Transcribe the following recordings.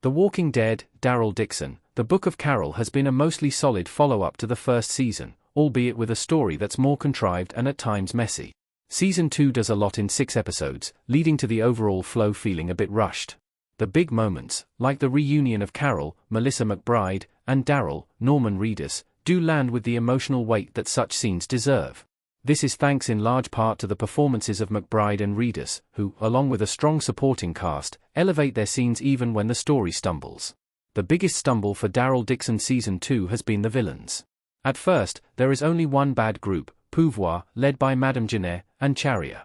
The Walking Dead, Daryl Dixon, The Book of Carol has been a mostly solid follow-up to the first season, albeit with a story that's more contrived and at times messy. Season 2 does a lot in 6 episodes, leading to the overall flow feeling a bit rushed. The big moments, like the reunion of Carol, Melissa McBride, and Daryl, Norman Reedus, do land with the emotional weight that such scenes deserve. This is thanks in large part to the performances of McBride and Reedus, who, along with a strong supporting cast, elevate their scenes even when the story stumbles. The biggest stumble for Daryl Dixon Season 2 has been the villains. At first, there is only one bad group, Pouvoir, led by Madame Genet, and Charia.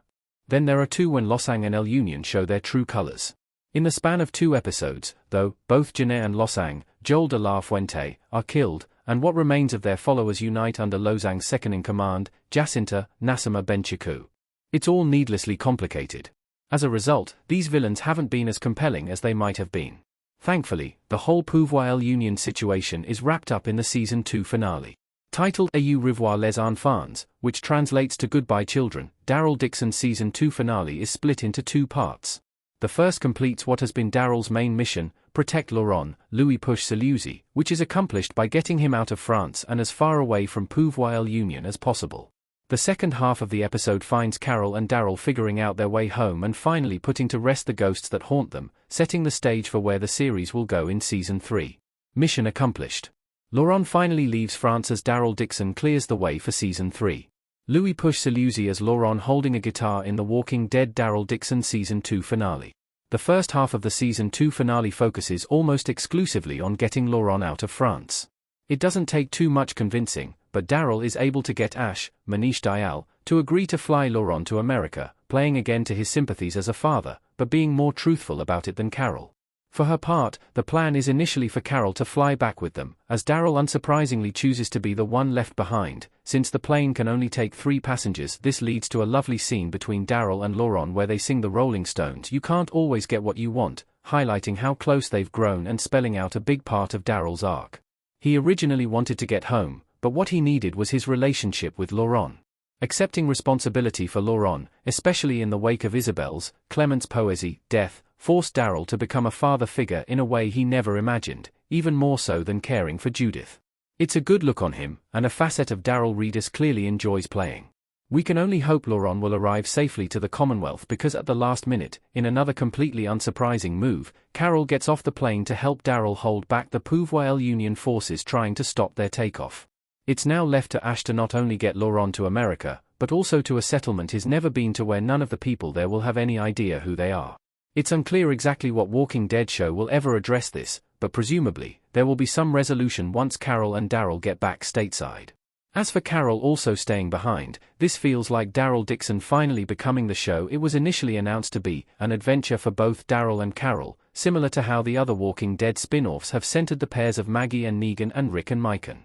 Then there are two when Losang and El Union show their true colors. In the span of 2 episodes, though, both Genet and Losang, Joel de la Fuente, are killed, and what remains of their followers unite under Losang's second-in-command, Jacinta Nassima Benchiku. It's all needlessly complicated. As a result, these villains haven't been as compelling as they might have been. Thankfully, the whole Pouvoir El Union situation is wrapped up in the Season 2 finale. Titled Au revoir les enfants, which translates to Goodbye Children, Daryl Dixon's Season 2 finale is split into 2 parts. The first completes what has been Daryl's main mission, protect Laurent, Louis Puch-Saluzzi, which is accomplished by getting him out of France and as far away from Pouvoir El Union as possible. The second half of the episode finds Carol and Daryl figuring out their way home and finally putting to rest the ghosts that haunt them, setting the stage for where the series will go in Season 3. Mission accomplished. Laurent finally leaves France as Daryl Dixon clears the way for Season 3. Louis Puch-Saluzzi as Laurent holding a guitar in The Walking Dead Daryl Dixon Season 2 finale. The first half of the Season 2 finale focuses almost exclusively on getting Laurent out of France. It doesn't take too much convincing, but Daryl is able to get Ash, Manish Dayal, to agree to fly Laurent to America, playing again to his sympathies as a father, but being more truthful about it than Carol. For her part, the plan is initially for Carol to fly back with them, as Daryl unsurprisingly chooses to be the one left behind. Since the plane can only take 3 passengers, this leads to a lovely scene between Daryl and Laurent where they sing the Rolling Stones' You Can't Always Get What You Want, highlighting how close they've grown and spelling out a big part of Daryl's arc. He originally wanted to get home, but what he needed was his relationship with Laurent. Accepting responsibility for Laurent, especially in the wake of Isabelle's, Clement's Poesy, death, forced Daryl to become a father figure in a way he never imagined, even more so than caring for Judith. It's a good look on him, and a facet of Daryl Reedus clearly enjoys playing. We can only hope Laurent will arrive safely to the Commonwealth because at the last minute, in another completely unsurprising move, Carol gets off the plane to help Daryl hold back the Pouvoir El Union forces trying to stop their takeoff. It's now left to Ash to not only get Laurent to America, but also to a settlement he's never been to where none of the people there will have any idea who they are. It's unclear exactly what Walking Dead show will ever address this, but presumably, there will be some resolution once Carol and Daryl get back stateside. As for Carol also staying behind, this feels like Daryl Dixon finally becoming the show it was initially announced to be, an adventure for both Daryl and Carol, similar to how the other Walking Dead spin-offs have centered the pairs of Maggie and Negan and Rick and Mikan.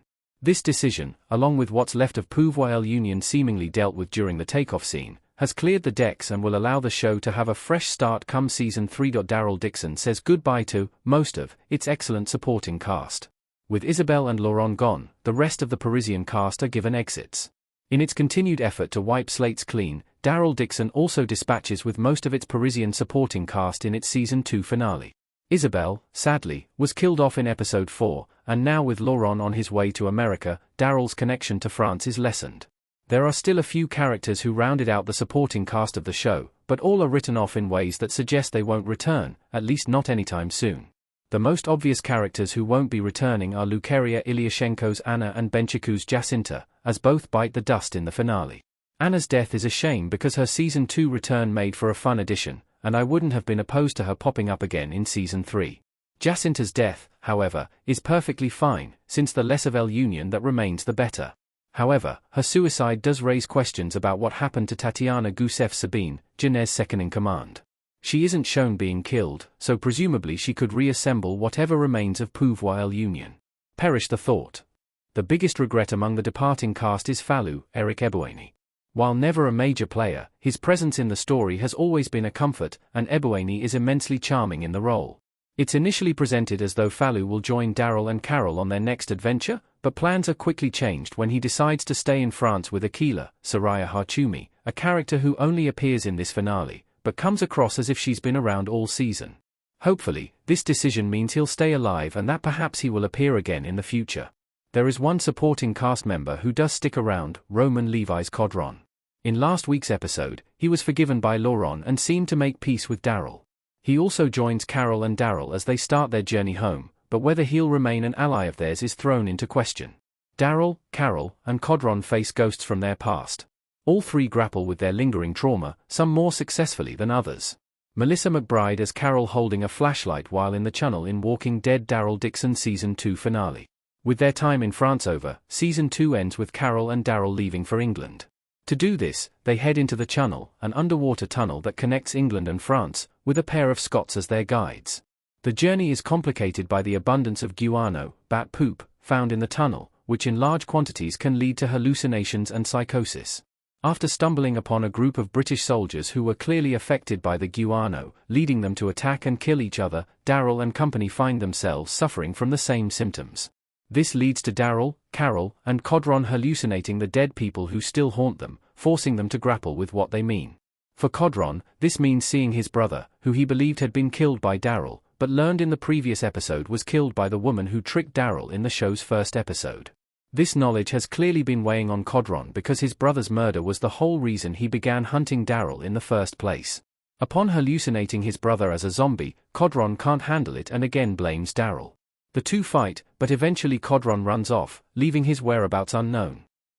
This decision, along with what's left of Pouvoir El Union seemingly dealt with during the takeoff scene, has cleared the decks and will allow the show to have a fresh start come Season 3. Daryl Dixon says goodbye to most of its excellent supporting cast. With Isabelle and Laurent gone, the rest of the Parisian cast are given exits. In its continued effort to wipe slates clean, Daryl Dixon also dispatches with most of its Parisian supporting cast in its Season 2 finale. Isabelle, sadly, was killed off in Episode 4, and now with Laurent on his way to America, Daryl's connection to France is lessened. There are still a few characters who rounded out the supporting cast of the show, but all are written off in ways that suggest they won't return, at least not anytime soon. The most obvious characters who won't be returning are Lukeria Ilyashenko's Anna and Benchiku's Jacinta, as both bite the dust in the finale. Anna's death is a shame because her Season 2 return made for a fun addition, and I wouldn't have been opposed to her popping up again in Season 3. Jacinta's death, however, is perfectly fine, since the less of El Union that remains the better. However, her suicide does raise questions about what happened to Tatiana Gusev-Sabine, Genet's second-in-command. She isn't shown being killed, so presumably she could reassemble whatever remains of Pouvoir El Union. Perish the thought. The biggest regret among the departing cast is Fallu, Eric Ebueni. While never a major player, his presence in the story has always been a comfort, and Ebueni is immensely charming in the role. It's initially presented as though Fallu will join Daryl and Carol on their next adventure, but plans are quickly changed when he decides to stay in France with Akila, Soraya Harchoumi, a character who only appears in this finale, but comes across as if she's been around all season. Hopefully, this decision means he'll stay alive and that perhaps he will appear again in the future. There is one supporting cast member who does stick around, Roman Levi's Codron. In last week's episode, he was forgiven by Lauren and seemed to make peace with Daryl. He also joins Carol and Daryl as they start their journey home, but whether he'll remain an ally of theirs is thrown into question. Daryl, Carol, and Codron face ghosts from their past. All three grapple with their lingering trauma, some more successfully than others. Melissa McBride as Carol holding a flashlight while in the channel in Walking Dead Daryl Dixon Season 2 finale. With their time in France over, Season 2 ends with Carol and Daryl leaving for England. To do this, they head into the Channel, an underwater tunnel that connects England and France, with a pair of Scots as their guides. The journey is complicated by the abundance of guano, bat poop, found in the tunnel, which in large quantities can lead to hallucinations and psychosis. After stumbling upon a group of British soldiers who were clearly affected by the guano, leading them to attack and kill each other, Daryl and company find themselves suffering from the same symptoms. This leads to Daryl, Carol, and Codron hallucinating the dead people who still haunt them, forcing them to grapple with what they mean. For Codron, this means seeing his brother, who he believed had been killed by Daryl, but learned in the previous episode was killed by the woman who tricked Daryl in the show's first episode. This knowledge has clearly been weighing on Codron because his brother's murder was the whole reason he began hunting Daryl in the first place. Upon hallucinating his brother as a zombie, Codron can't handle it and again blames Daryl. The two fight, but eventually Codron runs off, leaving his whereabouts unknown.